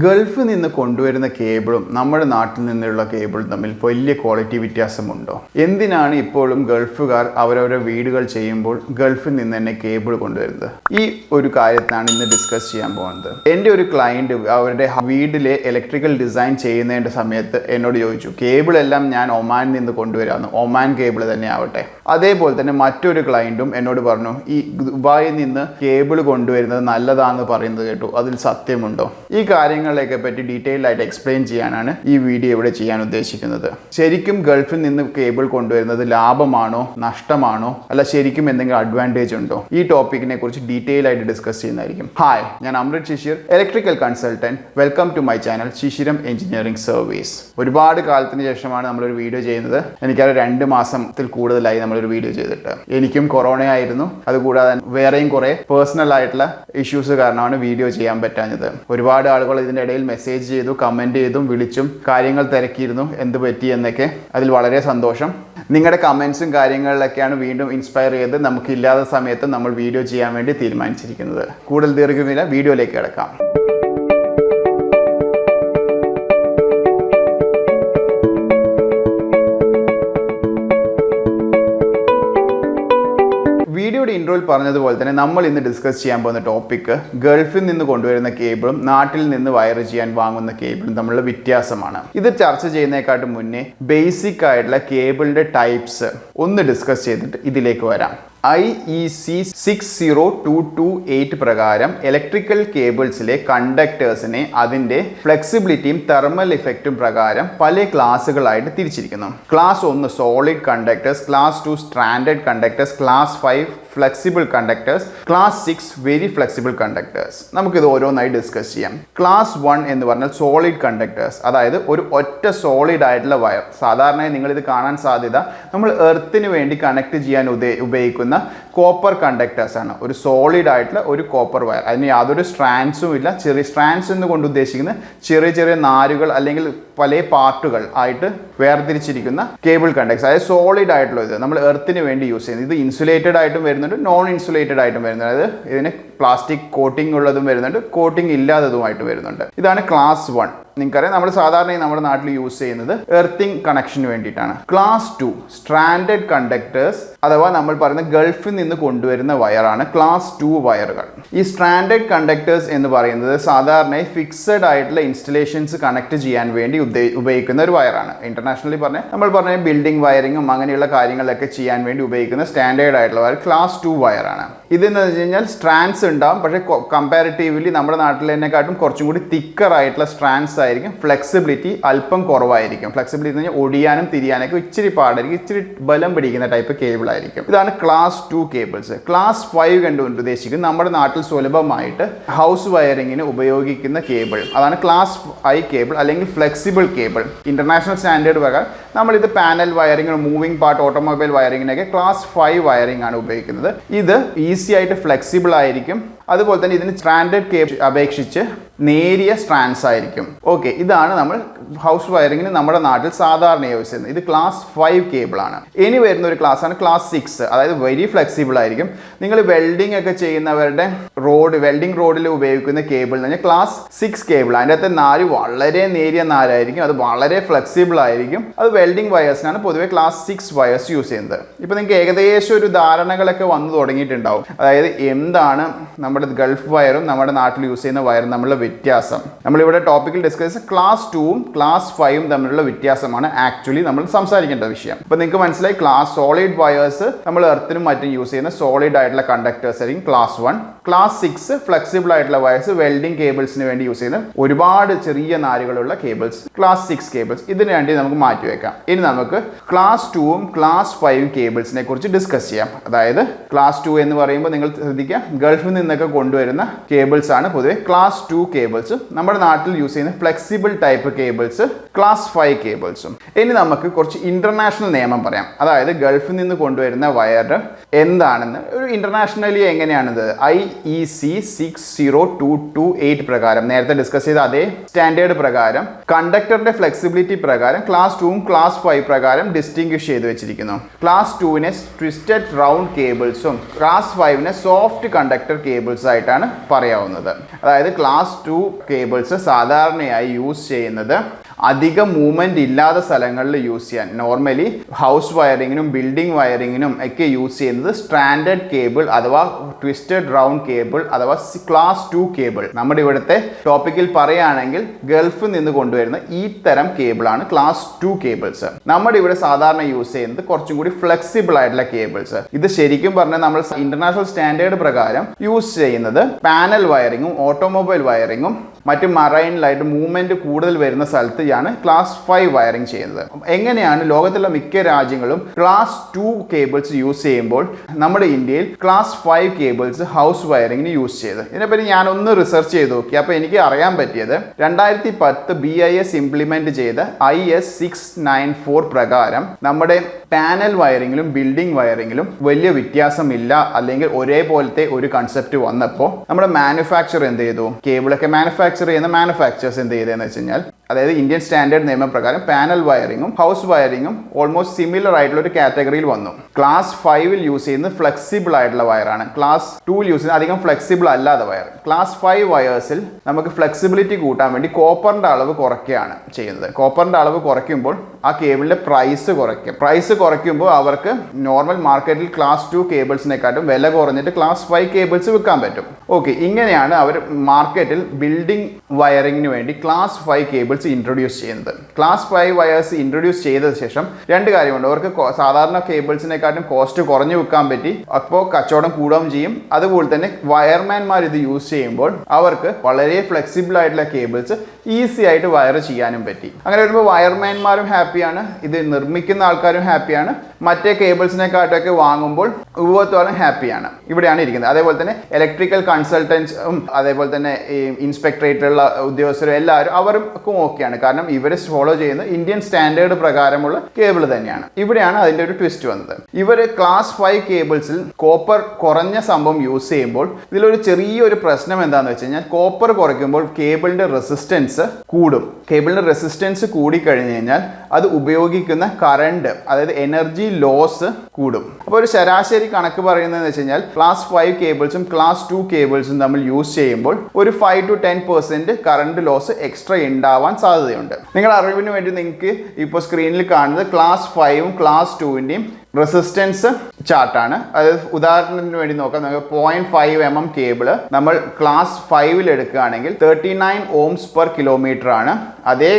ഗൾഫിൽ നിന്ന് കൊണ്ടുവരുന്ന കേബിളും നമ്മുടെ നാട്ടിൽ നിന്നുള്ള കേബിളും തമ്മിൽ വലിയ ക്വാളിറ്റി വ്യത്യാസമുണ്ടോ? എന്തിനാണ് ഇപ്പോഴും ഗൾഫുകാർ അവരവരുടെ വീടുകൾ ചെയ്യുമ്പോൾ ഗൾഫിൽ നിന്ന് തന്നെ കേബിൾ കൊണ്ടുവരുന്നത്? ഈ ഒരു കാര്യത്തിനാണ് ഇന്ന് ഡിസ്കസ് ചെയ്യാൻ പോകുന്നത്. എൻ്റെ ഒരു ക്ലയൻറ്റ് അവരുടെ വീട്ടിലെ ഇലക്ട്രിക്കൽ ഡിസൈൻ ചെയ്യുന്നതിൻ്റെ സമയത്ത് എന്നോട് ചോദിച്ചു, കേബിൾ എല്ലാം ഞാൻ ഒമാനിൽ നിന്ന് കൊണ്ടുവരാമെന്ന്. ഒമാൻ കേബിൾ തന്നെ ആവട്ടെ. അതേപോലെ തന്നെ മറ്റൊരു ക്ലയൻറ്റും എന്നോട് പറഞ്ഞു, ഈ ദുബായിൽ നിന്ന് കേബിൾ കൊണ്ടുവരുന്നത് നല്ലതാണെന്ന് പറയുന്നത് കേട്ടു, അതിൽ സത്യമുണ്ടോ? ഈ കാര്യങ്ങളിലേക്ക് പറ്റി ഡീറ്റെയിൽ ആയിട്ട് എക്സ്പ്ലെയിൻ ചെയ്യാനാണ് ഈ വീഡിയോ ഇവിടെ ചെയ്യാൻ ഉദ്ദേശിക്കുന്നത്. ശരിക്കും ഗൾഫിൽ നിന്ന് കേബിൾ കൊണ്ടുവരുന്നത് ലാഭമാണോ നഷ്ടമാണോ, അല്ല ശരിക്കും എന്തെങ്കിലും അഡ്വാൻറ്റേജ് ഉണ്ടോ? ഈ ടോപ്പിക്കിനെ കുറിച്ച് ഡീറ്റെയിൽ ആയിട്ട് ഡിസ്കസ് ചെയ്യുന്നതായിരിക്കും. ഹായ്, ഞാൻ Amrit Shishir, electrical consultant. Welcome to my channel Shishiram engineering service. ഒരുപാട് കാലത്തിന് ശേഷമാണ് നമ്മളൊരു വീഡിയോ ചെയ്യുന്നത്. എനിക്കത് 2 മാസത്തിൽ കൂടുതലായി നമ്മളൊരു വീഡിയോ ചെയ്തിട്ട്. എനിക്കും കൊറോണ ആയിരുന്നു. അതുകൂടാതെ വേറെയും കുറെ പേഴ്സണൽ ആയിട്ടുള്ള ഇഷ്യൂസ് കാരണമാണ് വീഡിയോ ചെയ്യാൻ പറ്റാഞ്ഞത്. ഒരുപാട് ആളുകൾ ഇതിൻ്റെ ഇടയിൽ മെസ്സേജ് ചെയ്തു, കമൻറ്റ് ചെയ്തും വിളിച്ചും കാര്യങ്ങൾ തിരക്കിയിരുന്നു, എന്ത് പറ്റി എന്നൊക്കെ. അതിൽ വളരെ സന്തോഷം. നിങ്ങളുടെ കമൻസും കാര്യങ്ങളിലൊക്കെയാണ് വീണ്ടും ഇൻസ്പയർ ചെയ്ത് നമുക്കില്ലാത്ത സമയത്ത് നമ്മൾ വീഡിയോ ചെയ്യാൻ വേണ്ടി തീരുമാനിച്ചിരിക്കുന്നത്. കൂടുതൽ ദീർഘമില്ല, വീഡിയോയിലേക്ക് കിടക്കാം. വീഡിയോയുടെ ഇൻട്രോയിൽ പറഞ്ഞതുപോലെ തന്നെ നമ്മൾ ഇന്ന് ഡിസ്കസ് ചെയ്യാൻ പോകുന്ന ടോപ്പിക്ക് ഗൾഫിൽ നിന്ന് കൊണ്ടുവരുന്ന കേബിളും നാട്ടിൽ നിന്ന് വയർ ചെയ്യാൻ വാങ്ങുന്ന കേബിളും തമ്മിലുള്ള വ്യത്യാസമാണ്. ഇത് ചർച്ച ചെയ്യുന്നതിനെക്കാട്ടും മുന്നേ ബേസിക് ആയിട്ടുള്ള കേബിളിന്റെ ടൈപ്സ് ഒന്ന് ഡിസ്കസ് ചെയ്തിട്ട് ഇതിലേക്ക് വരാം. IEC 60228 പ്രകാരം ഇലക്ട്രിക്കൽ കേബിൾസിലെ കണ്ടക്ടേഴ്സിനെ അതിൻ്റെ ഫ്ലെക്സിബിലിറ്റിയും തെർമൽ ഇഫക്റ്റും പ്രകാരം പല ക്ലാസ്സുകളായിട്ട് തിരിച്ചിരിക്കുന്നു. Class 1 solid conductors, class 2 stranded conductors, class 5 flexible conductors, class 6 very flexible conductors. നമുക്കിത് ഓരോന്നായി ഡിസ്കസ് ചെയ്യാം. ക്ലാസ് 1 എന്ന് പറഞ്ഞാൽ സോളിഡ് കണ്ടക്ടേഴ്സ്, അതായത് ഒരു ഒറ്റ സോളിഡ് ആയിട്ടുള്ള വയർ. സാധാരണയായി നിങ്ങളിത് കാണാൻ സാധ്യത നമ്മൾ എർത്തിന് വേണ്ടി കണക്ട് ചെയ്യാൻ ഉപയോഗിക്കുന്ന കോപ്പർ കണ്ടക്ടേഴ്സ് ആണ്. ഒരു സോളിഡ് ആയിട്ടുള്ള ഒരു കോപ്പർ വയർ, അതിന് യാതൊരു സ്ട്രാൻഡ്സും ഇല്ല. ചെറിയ സ്ട്രാൻഡ്സ് എന്ന് കൊണ്ട് ഉദ്ദേശിക്കുന്നത് ചെറിയ ചെറിയ നാരുകൾ അല്ലെങ്കിൽ പല പാർട്ടുകൾ ആയിട്ട് വേർതിരിച്ചിരിക്കുന്ന കേബിൾ കണ്ടക്ടേഴ്സ്, അതായത് സോളിഡ് ആയിട്ടുള്ള ഇത് നമ്മൾ എർത്തിന് വേണ്ടി യൂസ് ചെയ്യുന്നത്. ഇത് ഇൻസുലേറ്റഡ് ആയിട്ടും വരുന്നുണ്ട്, നോൺ ഇൻസുലേറ്റഡ് ആയിട്ടും വരുന്നുണ്ട്. അതായത് ഇതിന് പ്ലാസ്റ്റിക് കോട്ടിംഗ് ഉള്ളതും വരുന്നുണ്ട്, കോട്ടിംഗ് ഇല്ലാത്തതുമായിട്ട് വരുന്നുണ്ട്. ഇതാണ് ക്ലാസ് 1. നിങ്ങൾക്കറിയാം, നമ്മൾ സാധാരണയായി നമ്മുടെ നാട്ടിൽ യൂസ് ചെയ്യുന്നത് എർത്തിങ് കണക്ഷന് വേണ്ടിയിട്ടാണ്. ക്ലാസ് 2 സ്ട്രാൻഡഡ് കണ്ടക്ടേഴ്സ്, അഥവാ നമ്മൾ പറയുന്ന ഗൾഫിൽ നിന്ന് കൊണ്ടുവരുന്ന വയറാണ് ക്ലാസ് 2 വയറുകൾ. ഈ സ്ട്രാൻഡഡ് കണ്ടക്ടേഴ്സ് എന്ന് പറയുന്നത് സാധാരണയായി ഫിക്സഡ് ആയിട്ടുള്ള ഇൻസ്റ്റലേഷൻസ് കണക്ട് ചെയ്യാൻ വേണ്ടി ഉപയോഗിക്കുന്ന ഒരു വയറാണ്. ഇന്റർനാഷണലി നമ്മൾ പറഞ്ഞ ബിൽഡിംഗ് വയറിങ്ങും അങ്ങനെയുള്ള കാര്യങ്ങളൊക്കെ ചെയ്യാൻ വേണ്ടി ഉപയോഗിക്കുന്ന സ്റ്റാൻഡേർഡ് ആയിട്ടുള്ള വയർ ക്ലാസ് 2 വയറാണ്. ഇതെന്ന് വെച്ച് കഴിഞ്ഞാൽ സ്ട്രാൻഡ്സ് ഉണ്ടാവും, പക്ഷേ കമ്പാരിറ്റീവ്ലി നമ്മുടെ നാട്ടിലേക്കാട്ടും കുറച്ചും കൂടി തിക്കർ ആയിട്ടുള്ള സ്ട്രാൻഡ്സ് ആയിരിക്കും. ഫ്ലെക്സിബിലിറ്റി അല്പം കുറവായിരിക്കും. ഫ്ലെക്സിബിലിറ്റി എന്ന് പറഞ്ഞാൽ ഒടിയാനും തിരിയാനൊക്കെ ഇച്ചിരി പാടായിരിക്കും, ഇച്ചിരി ബലം പിടിക്കുന്ന ടൈപ്പ് കേബിൾ ആയിരിക്കും. ഇതാണ് ക്ലാസ് 2 കേബിൾസ്. ക്ലാസ് 5 കണ്ടുകൊണ്ട് ഉദ്ദേശിക്കുന്നത് നമ്മുടെ നാട്ടിൽ സുലഭമായിട്ട് ഹൗസ് വയറിങ്ങിന് ഉപയോഗിക്കുന്ന കേബിൾ, അതാണ് ക്ലാസ് 5 കേബിൾ അല്ലെങ്കിൽ ഫ്ലെക്സിബിൾ കേബിൾ. ഇന്റർനാഷണൽ സ്റ്റാൻഡേർഡ് പ്രകാരം നമ്മളിത് panel wiring, moving part, automobile വയറിങ്ങിനൊക്കെ ക്ലാസ് 5 വയറിംഗ് ആണ് ഉപയോഗിക്കുന്നത്. ഇത് ഈസി ആയിട്ട് ഫ്ലെക്സിബിൾ ആയിരിക്കും. അതുപോലെ തന്നെ ഇതിന് സ്ട്രാൻഡേർഡ് കേബിൾ അപേക്ഷിച്ച് നേരിയ സ്ട്രാൻഡ്സ് ആയിരിക്കും. ഓക്കെ, ഇതാണ് നമ്മൾ ഹൗസ് വയറിങ്ങിന് നമ്മുടെ നാട്ടിൽ സാധാരണ യൂസ് ചെയ്യുന്നത്. ഇത് ക്ലാസ് 5 കേബിൾ ആണ്. ഇനി വരുന്ന ഒരു ക്ലാസ് ആണ് ക്ലാസ് 6, അതായത് വെരി ഫ്ലെക്സിബിൾ ആയിരിക്കും. നിങ്ങൾ വെൽഡിംഗ് ഒക്കെ ചെയ്യുന്നവരുടെ വെൽഡിംഗ് റോഡിൽ ഉപയോഗിക്കുന്ന കേബിൾ എന്ന് പറഞ്ഞാൽ ക്ലാസ് 6 കേബിൾ. അതിൻ്റെ അകത്തെ നാര് വളരെ നേരിയ നാരായിരിക്കും, അത് വളരെ ഫ്ലെക്സിബിൾ ആയിരിക്കും. അത് വെൽഡിംഗ് വയേഴ്സിനാണ് പൊതുവെ ക്ലാസ് 6 വയേഴ്സ് യൂസ് ചെയ്യുന്നത്. ഇപ്പം നിങ്ങൾക്ക് ഏകദേശം ഒരു ധാരണകളൊക്കെ വന്നു തുടങ്ങിയിട്ടുണ്ടാവും. അതായത് എന്താണ് നമ്മുടെ ഗൾഫ് വയറും നമ്മുടെ നാട്ടിൽ യൂസ് ചെയ്യുന്ന വയറും തമ്മിലുള്ള വ്യത്യാസം. നമ്മളിവിടെ ടോപ്പിക്കിൽ ഡിസ്കസ് ക്ലാസ് 2ഉം ക്ലാസ് 5ഉം തമ്മിലുള്ള വ്യത്യാസമാണ് ആക്ച്വലി നമ്മൾ സംസാരിക്കേണ്ട വിഷയം. അപ്പോൾ നിങ്ങൾക്ക് മനസ്സിലായി, ക്ലാസ് സോളിഡ് വയേഴ്സ് നമ്മൾ എർത്തിനും മറ്റും യൂസ് ചെയ്യുന്ന സോളിഡ് ആയിട്ടുള്ള കണ്ടക്ടേഴ്സ് ആയിരിക്കും ക്ലാസ് 1. ക്ലാസ് 6 ഫ്ലെക്സിബിൾ ആയിട്ടുള്ള വയേഴ്സ്, വെൽഡിംഗ് കേബിൾസിന് വേണ്ടി യൂസ് ചെയ്യുന്ന ഒരുപാട് ചെറിയ നാരുകളുള്ള കേബിൾസ്, ക്ലാസ് 6 കേബിൾസ്. ഇതിന് വേണ്ടി നമുക്ക് മാറ്റിവെക്കാം. ഇനി നമുക്ക് ക്ലാസ് 2ഉം ക്ലാസ് 5ഉം കേബിൾസിനെ കുറിച്ച് ഡിസ്കസ് ചെയ്യാം. അതായത് ക്ലാസ് 2 എന്ന് പറയുമ്പോൾ നിങ്ങൾ ശ്രദ്ധിക്കുക, ഗൾഫിൽ നിന്നൊക്കെ കൊണ്ടുവരുന്ന കേബിൾസ് ആണ് പൊതുവെ ക്ലാസ് 2 കേബിൾസും. നമ്മുടെ നാട്ടിൽ യൂസ് ചെയ്യുന്ന ഫ്ലെക്സിബിൾ ടൈപ്പ് കേബിൾസ് ക്ലാസ് 5 കേബിൾസും. ഇനി നമുക്ക് കുറച്ച് ഇന്റർനാഷണൽ നിയമം പറയാം. അതായത് ഗൾഫിൽ നിന്ന് കൊണ്ടുവരുന്ന വയർ എന്താണെന്ന്, ഒരു ഇന്റർനാഷണലി എങ്ങനെയാണിത്. IEC 60228 പ്രകാരം നേരത്തെ ഡിസ്കസ് ചെയ്ത അതേ സ്റ്റാൻഡേർഡ് പ്രകാരം കണ്ടക്ടറിന്റെ ഫ്ലെക്സിബിലിറ്റി പ്രകാരം ക്ലാസ് 2ഉം ക്ലാസ് 5 പ്രകാരം ഡിസ്റ്റിംഗ്വിഷ് ചെയ്ത് വെച്ചിരിക്കുന്നു. ക്ലാസ് 2നെ ട്വിസ്റ്റഡ് റൗണ്ട് കേബിൾസും ക്ലാസ് 5നെ സോഫ്റ്റ് കണ്ടക്ടർ കേബിൾസും കേബിൾസ് ആയിട്ടാണ് പറയാവുന്നത്. അതായത് ക്ലാസ് 2 കേബിൾസ് സാധാരണയായി യൂസ് ചെയ്യുന്നത് അധികം മൂവ്മെൻറ്റ് ഇല്ലാത്ത സ്ഥലങ്ങളിൽ യൂസ് ചെയ്യാൻ, നോർമലി ഹൗസ് വയറിങ്ങിനും ബിൽഡിംഗ് വയറിങ്ങിനും ഒക്കെ യൂസ് ചെയ്യുന്നത് സ്ട്രാൻഡഡ് കേബിൾ അഥവാ ട്വിസ്റ്റഡ് റൗണ്ട് കേബിൾ അഥവാ ക്ലാസ് 2 കേബിൾ. നമ്മുടെ ഇവിടുത്തെ ടോപ്പിക്കിൽ പറയുകയാണെങ്കിൽ ഗൾഫിൽ നിന്ന് കൊണ്ടുവരുന്ന ഈ തരം കേബിളാണ് ക്ലാസ് 2 കേബിൾസ്. നമ്മുടെ ഇവിടെ സാധാരണ യൂസ് ചെയ്യുന്നത് കുറച്ചും കൂടി ഫ്ലെക്സിബിൾ ആയിട്ടുള്ള കേബിൾസ്. ഇത് ശരിക്കും പറഞ്ഞാൽ നമ്മൾ ഇന്റർനാഷണൽ സ്റ്റാൻഡേർഡ് പ്രകാരം യൂസ് ചെയ്യുന്നത് പാനൽ വയറിങ്ങും ഓട്ടോമൊബൈൽ വയറിങ്ങും മറ്റ് മറൈനിലായിട്ട് മൂവ്മെന്റ് കൂടുതൽ വരുന്ന സ്ഥലത്താണ് ക്ലാസ് 5 വയറിംഗ് ചെയ്യുന്നത്. എങ്ങനെയാണ് ലോകത്തുള്ള മിക്ക രാജ്യങ്ങളും ക്ലാസ് 2 കേബിൾസ് യൂസ് ചെയ്യുമ്പോൾ നമ്മുടെ ഇന്ത്യയിൽ ക്ലാസ് 5 കേബിൾസ് ഹൗസ് വയറിങ്ങിന് യൂസ് ചെയ്ത്? ഇതിനെപ്പറ്റി ഞാനൊന്ന് റിസർച്ച് ചെയ്ത് നോക്കി. അപ്പോൾ എനിക്ക് അറിയാൻ പറ്റിയത് 2010 BIS ഇംപ്ലിമെന്റ് ചെയ്ത IS 694 പ്രകാരം നമ്മുടെ പാനൽ വയറിങ്ങിലും ബിൽഡിംഗ് വയറിങ്ങിലും വലിയ വ്യത്യാസമില്ല, അല്ലെങ്കിൽ ഒരേപോലത്തെ ഒരു കൺസെപ്റ്റ് വന്നപ്പോൾ നമ്മുടെ മാനുഫാക്ചർ എന്ത് ചെയ്തു? കേബിളൊക്കെ മാനുഫാക്ചർ ചെയ്യുന്ന മാനുഫാക്ചേഴ്സ് എന്ത് ചെയ്തതെന്ന് വെച്ച് കഴിഞ്ഞാൽ, അതായത് ഇന്ത്യൻ സ്റ്റാൻഡേർഡ് നിയമപ്രകാരം പാനൽ വയറിങ്ങും ഹൗസ് വയറിങ്ങും ഓൾമോസ്റ്റ് സിമിലർ ആയിട്ടുള്ള ഒരു കാറ്റഗറിയിൽ വന്നു. ക്ലാസ് 5 യൂസ് ചെയ്യുന്നത് ഫ്ലെക്സിബിൾ ആയിട്ടുള്ള വയറാണ്. ക്ലാസ് 2 യൂസ് ചെയ്യുന്നത് അധികം ഫ്ലെക്സിബിൾ അല്ലാത്ത വയർ. ക്ലാസ് 5 വയേഴ്സിൽ നമുക്ക് ഫ്ലെക്സിബിലിറ്റി കൂട്ടാൻ വേണ്ടി കോപ്പറിന്റെ അളവ് കുറയ്ക്കുകയാണ് ചെയ്യുന്നത്. കോപ്പറിന്റെ അളവ് കുറയ്ക്കുമ്പോൾ ആ കേബിളിന്റെ പ്രൈസ് കുറയ്ക്കും. പ്രൈസ് കുറയ്ക്കുമ്പോൾ അവർക്ക് നോർമൽ മാർക്കറ്റിൽ ക്ലാസ് 2 കേബിൾസിനെക്കാട്ടും വില കുറഞ്ഞിട്ട് ക്ലാസ് 5 കേബിൾസ് വിൽക്കാൻ പറ്റും. ഓക്കെ, ഇങ്ങനെയാണ് അവർ മാർക്കറ്റിൽ ബിൽഡിംഗ് വയറിങ്ങിന് വേണ്ടി ക്ലാസ് 5 കേബിൾസ് ഇൻട്രൊഡ്യൂസ് ചെയ്യുന്നത്. ക്ലാസ് 5 വയേഴ്സ് ഇൻട്രൊഡ്യൂസ് ചെയ്ത ശേഷം രണ്ട് കാര്യമുണ്ട്. അവർക്ക് സാധാരണ കേബിൾസിനെക്കാട്ടും കോസ്റ്റ് കുറഞ്ഞു വിൽക്കാൻ പറ്റി, അപ്പോൾ കച്ചവടം കൂടുകയും ചെയ്യും. അതുപോലെ തന്നെ വയർമാൻമാർ ഇത് യൂസ് ചെയ്യുമ്പോൾ അവർക്ക് വളരെ ഫ്ലെക്സിബിൾ ആയിട്ടുള്ള കേബിൾസ് ഈസി ആയിട്ട് വയർ ചെയ്യാനും പറ്റി. അങ്ങനെ വരുമ്പോൾ വയർമാൻമാരും ഹാപ്പിയാണ്, ഇത് നിർമ്മിക്കുന്ന ആൾക്കാരും ഹാപ്പിയാണ്, മറ്റേ കേബിൾസിനെക്കാട്ടൊക്കെ വാങ്ങുമ്പോൾ ഉപഭോക്താവും ഹാപ്പിയാണ്. ഇവിടെയാണ് ഇരിക്കുന്നത്. അതേപോലെ തന്നെ ഇലക്ട്രിക്കൽ കൺസൾട്ടൻസും അതേപോലെ തന്നെ ഈ ഇൻസ്പെക്ടറേറ്റുള്ള ഉദ്യോഗസ്ഥരും എല്ലാവരും അവർക്കും ഓക്കെയാണ്. കാരണം ഇവർ ഫോളോ ചെയ്യുന്ന ഇന്ത്യൻ സ്റ്റാൻഡേർഡ് പ്രകാരമുള്ള കേബിൾ തന്നെയാണ്. ഇവിടെയാണ് അതിൻ്റെ ഒരു ട്വിസ്റ്റ് വന്നത്. ഇവർ ക്ലാസ് 5 കേബിൾസിൽ കോപ്പർ കുറഞ്ഞ സംഭവം യൂസ് ചെയ്യുമ്പോൾ ഇതിലൊരു ചെറിയൊരു പ്രശ്നം എന്താണെന്ന് വെച്ച് കഴിഞ്ഞാൽ, കോപ്പർ കുറയ്ക്കുമ്പോൾ കേബിളിൻ്റെ റെസിസ്റ്റൻസ് കൂടും. കേബിളിൻ്റെ റെസിസ്റ്റൻസ് കൂടിക്കഴിഞ്ഞ് കഴിഞ്ഞാൽ അത് ഉപയോഗിക്കുന്ന കറണ്ട്, അതായത് എനർജി ലോസ് കൂടും. അപ്പോൾ ഒരു ശരാശരി കണക്ക് പറയുന്നതെന്ന് വെച്ച് കഴിഞ്ഞാൽ, ക്ലാസ് 5 കേബിൾസും ക്ലാസ് 2 കേബിൾസും തമ്മിൽ യൂസ് ചെയ്യുമ്പോൾ ഒരു 5 to 10% കറണ്ട് ലോസ് എക്സ്ട്രാ ഉണ്ടാവാൻ സാധ്യതയുണ്ട്. നിങ്ങളുടെ അറിവിന് വേണ്ടി നിങ്ങൾക്ക് ഇപ്പോൾ സ്ക്രീനിൽ കാണുന്നത് ക്ലാസ് 5ഉം ക്ലാസ് 2ൻ്റെയും റെസിസ്റ്റൻസ് ചാർട്ടാണ്. അതായത് ഉദാഹരണത്തിന് വേണ്ടി നോക്കാം, നമുക്ക് 0.5 mm കേബിള് നമ്മൾ ക്ലാസ് 5 എടുക്കുകയാണെങ്കിൽ 39 ohms per kilometer ആണ്. അതേ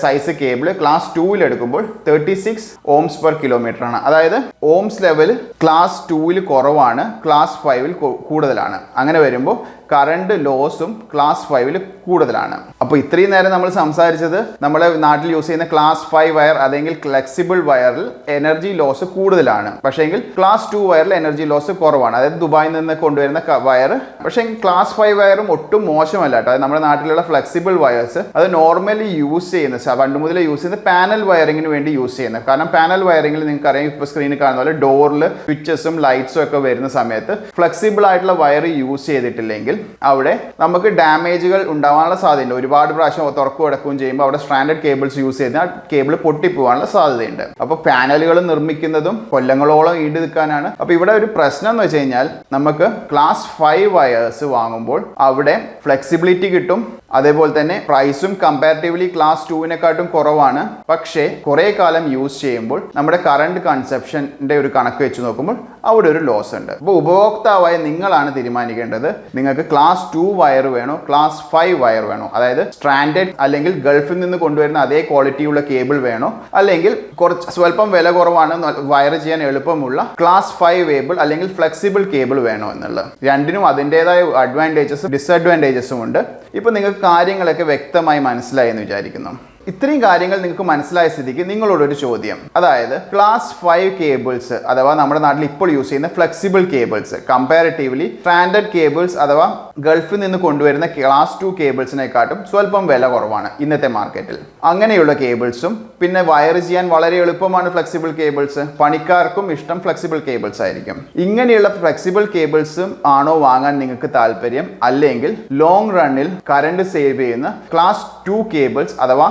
സൈസ് കേബിള് ക്ലാസ് 2 എടുക്കുമ്പോൾ 36 ohms per kilometer ആണ്. അതായത് ഓംസ് ലെവൽ ക്ലാസ് 2 കുറവാണ്, ക്ലാസ് 5 കൂടുതലാണ്. അങ്ങനെ വരുമ്പോൾ കറണ്ട് ലോസും ക്ലാസ് 5 കൂടുതലാണ്. അപ്പോൾ ഇത്രയും നേരം നമ്മൾ സംസാരിച്ചത് നമ്മുടെ നാട്ടിൽ യൂസ് ചെയ്യുന്ന ക്ലാസ് 5 വയർ അല്ലെങ്കിൽ ഫ്ലെക്സിബിൾ വയറിൽ എനർജി ലോസ് കൂടുതലാണ്, പക്ഷേങ്കിൽ ക്ലാസ് 2 വയറിൽ എനർജി ലോസ് കുറവാണ്. അതായത് ദുബായിൽ നിന്ന് കൊണ്ടുവരുന്ന വയർ. പക്ഷേ ക്ലാസ് 5 വയറും ഒട്ടും മോശമല്ല കേട്ടോ. നമ്മുടെ നാട്ടിലുള്ള ഫ്ലെക്സിബിൾ വയേഴ്സ് അത് നോർമലി യൂസ് ചെയ്യുന്നത് പണ്ട് മുതലേ യൂസ് ചെയ്യുന്നത് പാനൽ വയറിങ്ങിന് വേണ്ടി യൂസ് ചെയ്യുന്നത്. കാരണം പാനൽ വയറിങ്ങിൽ നിങ്ങൾക്ക് അറിയാം, ഇപ്പോൾ സ്ക്രീനിൽ കാണുന്ന പോലെ ഡോറിൽ സ്വിച്ചസും ലൈറ്റ്സും ഒക്കെ വരുന്ന സമയത്ത് ഫ്ലെക്സിബിൾ ആയിട്ടുള്ള വയർ യൂസ് ചെയ്തിട്ടില്ലെങ്കിൽ അവിടെ നമുക്ക് ഡാമേജുകൾ ഉണ്ടാവാനുള്ള സാധ്യതയുണ്ട്. ഒരുപാട് പ്രാവശ്യം തുറക്കുകയും അടക്കുകയും ചെയ്യുമ്പോൾ അവിടെ സ്ട്രാൻഡഡ് കേബിൾസ് യൂസ് ചെയ്താൽ കേബിൾ പൊട്ടിപ്പോകാനുള്ള സാധ്യതയുണ്ട്. അപ്പോൾ പാനലുകൾ നിർമ്മിക്കുന്നതും കൊല്ലങ്ങളോളം ഈട് നിൽക്കാനാണ്. അപ്പോൾ ഇവിടെ ഒരു പ്രശ്നം എന്ന് വെച്ച് കഴിഞ്ഞാൽ, നമുക്ക് ക്ലാസ് 5 വയേഴ്സ് വാങ്ങുമ്പോൾ അവിടെ ഫ്ലെക്സിബിലിറ്റി കിട്ടും, അതേപോലെ തന്നെ പ്രൈസും കമ്പാരിറ്റീവ്ലി ക്ലാസ് 2നെക്കാട്ടും കുറവാണ്. പക്ഷേ കുറേ കാലം യൂസ് ചെയ്യുമ്പോൾ നമ്മുടെ കറണ്ട് കൺസപ്ഷൻ്റെ ഒരു കണക്ക് വെച്ച് നോക്കുമ്പോൾ അവിടെ ഒരു ലോസ് ഉണ്ട്. അപ്പോൾ ഉപഭോക്താവായ നിങ്ങളാണ് തീരുമാനിക്കേണ്ടത്, നിങ്ങൾക്ക് ക്ലാസ് 2 വയർ വേണോ ക്ലാസ് 5 വയർ വേണോ, അതായത് സ്ട്രാൻഡഡ് അല്ലെങ്കിൽ ഗൾഫിൽ നിന്ന് കൊണ്ടുവരുന്ന അതേ ക്വാളിറ്റിയുള്ള കേബിൾ വേണോ, അല്ലെങ്കിൽ കുറച്ച് സ്വല്പം വില കുറവാണ് വയർ ചെയ്യാൻ എളുപ്പമുള്ള ക്ലാസ് 5 കേബിൾ അല്ലെങ്കിൽ ഫ്ലെക്സിബിൾ കേബിൾ വേണോ എന്നുള്ളത്. രണ്ടിനും അതിൻ്റെതായ അഡ്വാൻറ്റേജസും ഡിസഡ്വാൻറ്റേജസും ഉണ്ട്. ഇപ്പോൾ നിങ്ങൾക്ക് കാര്യങ്ങളൊക്കെ വ്യക്തമായി മനസ്സിലായി എന്ന് വിചാരിക്കുന്നു. ഇത്രയും കാര്യങ്ങൾ നിങ്ങൾക്ക് മനസ്സിലായ സ്ഥിതിക്ക് നിങ്ങളോടൊരു ചോദ്യം, അതായത് ക്ലാസ് 5 കേബിൾസ് അഥവാ നമ്മുടെ നാട്ടിൽ ഇപ്പോൾ യൂസ് ചെയ്യുന്ന flexible cables comparatively standard cables അഥവാ ഗൾഫിൽ നിന്ന് കൊണ്ടുവരുന്ന ക്ലാസ് 2 കേബിൾസിനെക്കാട്ടും സ്വല്പം വില കുറവാണ് ഇന്നത്തെ മാർക്കറ്റിൽ. അങ്ങനെയുള്ള കേബിൾസും പിന്നെ വയർ ചെയ്യാൻ വളരെ എളുപ്പമാണ് ഫ്ലെക്സിബിൾ കേബിൾസ്. പണിക്കാർക്കും ഇഷ്ടം ഫ്ലെക്സിബിൾ കേബിൾസ് ആയിരിക്കും. ഇങ്ങനെയുള്ള ഫ്ലെക്സിബിൾ കേബിൾസും ആണോ വാങ്ങാൻ നിങ്ങൾക്ക് താല്പര്യം, അല്ലെങ്കിൽ ലോങ് റണ്ണിൽ കറണ്ട് സേവ് ചെയ്യുന്ന ക്ലാസ് 2 കേബിൾസ് അഥവാ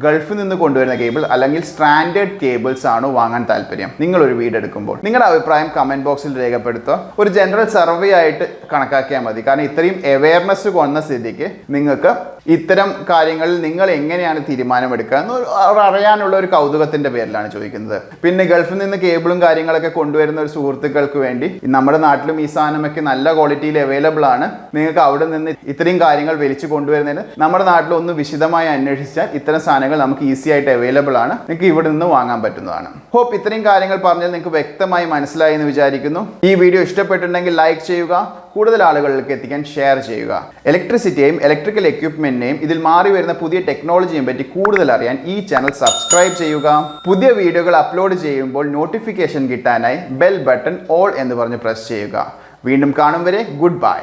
ഗൾഫിൽ നിന്ന് കൊണ്ടുവരുന്ന കേബിൾ അല്ലെങ്കിൽ സ്ട്രാൻഡേർഡ് കേബിൾസ് ആണോ വാങ്ങാൻ താല്പര്യം? നിങ്ങളൊരു വീഡിയോ എടുക്കുമ്പോൾ നിങ്ങളുടെ അഭിപ്രായം കമന്റ് ബോക്സിൽ രേഖപ്പെടുത്തുക. ഒരു ജനറൽ സർവേ ആയിട്ട് കണക്കാക്കിയാൽ മതി. കാരണം ഇത്രയും അവയർനെസ് കൊണ്ട സ്ഥിതിക്ക് നിങ്ങൾക്ക് ഇത്തരം കാര്യങ്ങളിൽ നിങ്ങൾ എങ്ങനെയാണ് തീരുമാനമെടുക്കുക എന്ന് അറിയാനുള്ള ഒരു കൗതുകത്തിന്റെ പേരിലാണ് ചോദിക്കുന്നത്. പിന്നെ ഗൾഫിൽ നിന്ന് കേബിളും കാര്യങ്ങളൊക്കെ കൊണ്ടുവരുന്ന ഒരു സുഹൃത്തുക്കൾക്ക് വേണ്ടി നമ്മുടെ നാട്ടിലും ഈ സാധനമൊക്കെ നല്ല ക്വാളിറ്റിയിൽ അവൈലബിൾ ആണ്. നിങ്ങൾക്ക് അവിടെ നിന്ന് ഇത്രയും കാര്യങ്ങൾ വലിച്ചു കൊണ്ടുവരുന്നതിന് നമ്മുടെ നാട്ടിൽ ഒന്ന് വിശദമായി അന്വേഷിച്ചാൽ ഇത്തരം സാധനങ്ങൾ നമുക്ക് ഈസി ആയിട്ട് അവൈലബിൾ ആണ്. നിങ്ങൾക്ക് ഇവിടെ നിന്ന് വാങ്ങാൻ പറ്റുന്നതാണ്. ഹോപ്പ് ഇത്രയും കാര്യങ്ങൾ പറഞ്ഞാൽ നിങ്ങൾക്ക് വ്യക്തമായി മനസ്സിലായി എന്ന് വിചാരിക്കുന്നു. ഈ വീഡിയോ ഇഷ്ടപ്പെട്ടിട്ടുണ്ടെങ്കിൽ ലൈക്ക് ചെയ്യുക, കൂടുതൽ ആളുകളിലേക്ക് എത്തിക്കാൻ ഷെയർ ചെയ്യുക. ഇലക്ട്രിസിറ്റിയെയും ഇലക്ട്രിക്കൽ എക്യുപ്മെന്റിനെയും ഇതിൽ മാറി വരുന്ന പുതിയ ടെക്നോളജിയെ പറ്റി കൂടുതൽ അറിയാൻ ഈ ചാനൽ സബ്സ്ക്രൈബ് ചെയ്യുക. പുതിയ വീഡിയോകൾ അപ്ലോഡ് ചെയ്യുമ്പോൾ നോട്ടിഫിക്കേഷൻ കിട്ടാനായി ബെൽ ബട്ടൺ ഓൾ എന്ന് പറഞ്ഞ് പ്രസ് ചെയ്യുക. വീണ്ടും കാണും വരെ ഗുഡ് ബൈ.